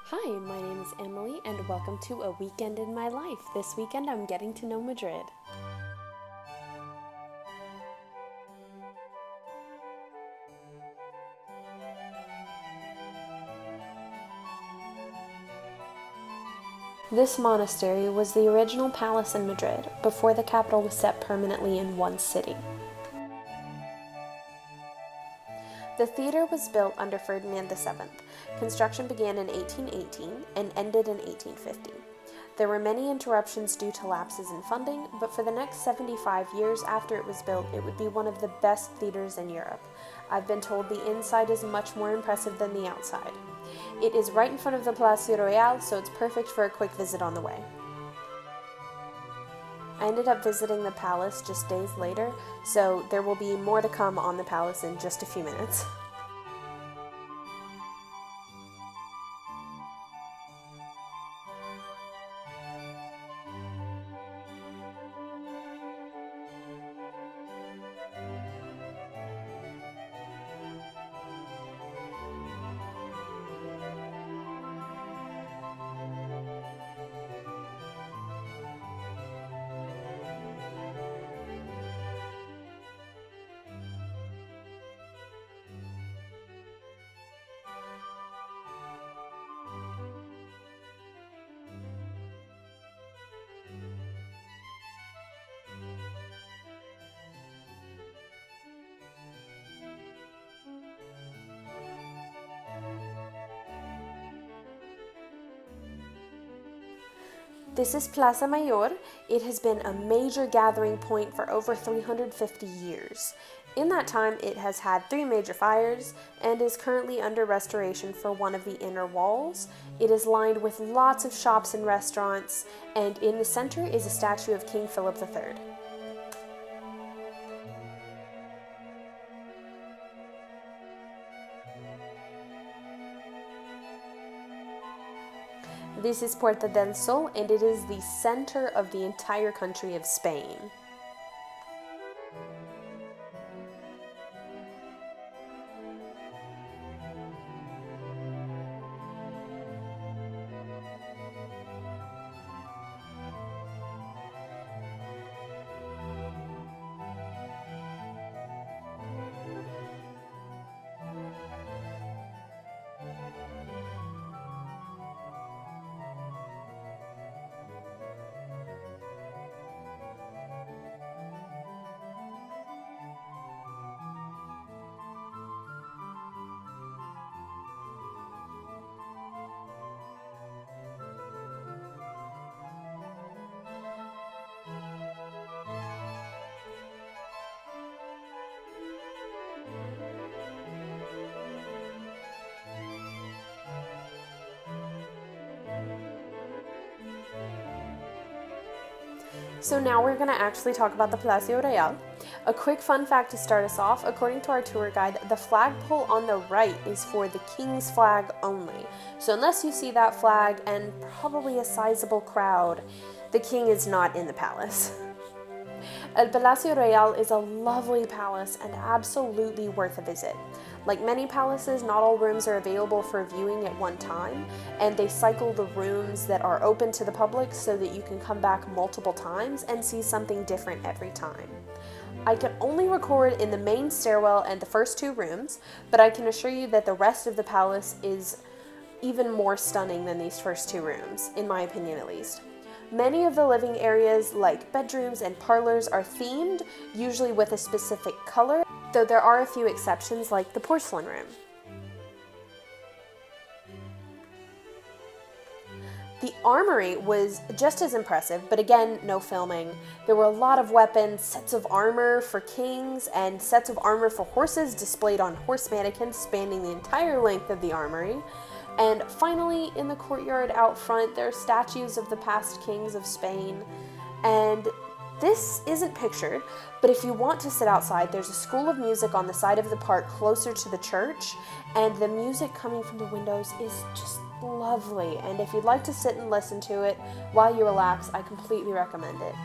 Hi, my name is Emily, and welcome to A Weekend in My Life. This weekend I'm getting to know Madrid. This monastery was the original palace in Madrid before the capital was set permanently in one city. The theater was built under Ferdinand VII. Construction began in 1818 and ended in 1850. There were many interruptions due to lapses in funding, but for the next 75 years after it was built, it would be one of the best theaters in Europe. I've been told the inside is much more impressive than the outside. It is right in front of the Palacio Real, so it's perfect for a quick visit on the way. I ended up visiting the palace just days later, so there will be more to come on the palace in just a few minutes. This is Plaza Mayor. It has been a major gathering point for over 350 years. In that time, it has had 3 major fires and is currently under restoration for one of the inner walls. It is lined with lots of shops and restaurants, and in the center is a statue of King Philip III. This is Puerta del Sol, and it is the center of the entire country of Spain. So now we're going to actually talk about the Palacio Real. A quick fun fact to start us off, according to our tour guide, the flagpole on the right is for the king's flag only. So unless you see that flag and probably a sizable crowd, the king is not in the palace. El Palacio Real is a lovely palace and absolutely worth a visit. Like many palaces, not all rooms are available for viewing at one time, and they cycle the rooms that are open to the public so that you can come back multiple times and see something different every time. I can only record in the main stairwell and the first 2 rooms, but I can assure you that the rest of the palace is even more stunning than these first 2 rooms, in my opinion at least. Many of the living areas, like bedrooms and parlors, are themed, usually with a specific color, though there are a few exceptions like the porcelain room. The armory was just as impressive, but again, no filming. There were a lot of weapons, sets of armor for kings, and sets of armor for horses displayed on horse mannequins spanning the entire length of the armory. And finally, in the courtyard out front, there are statues of the past kings of Spain. And this isn't pictured, but if you want to sit outside, there's a school of music on the side of the park closer to the church, and the music coming from the windows is just lovely. And if you'd like to sit and listen to it while you relax, I completely recommend it.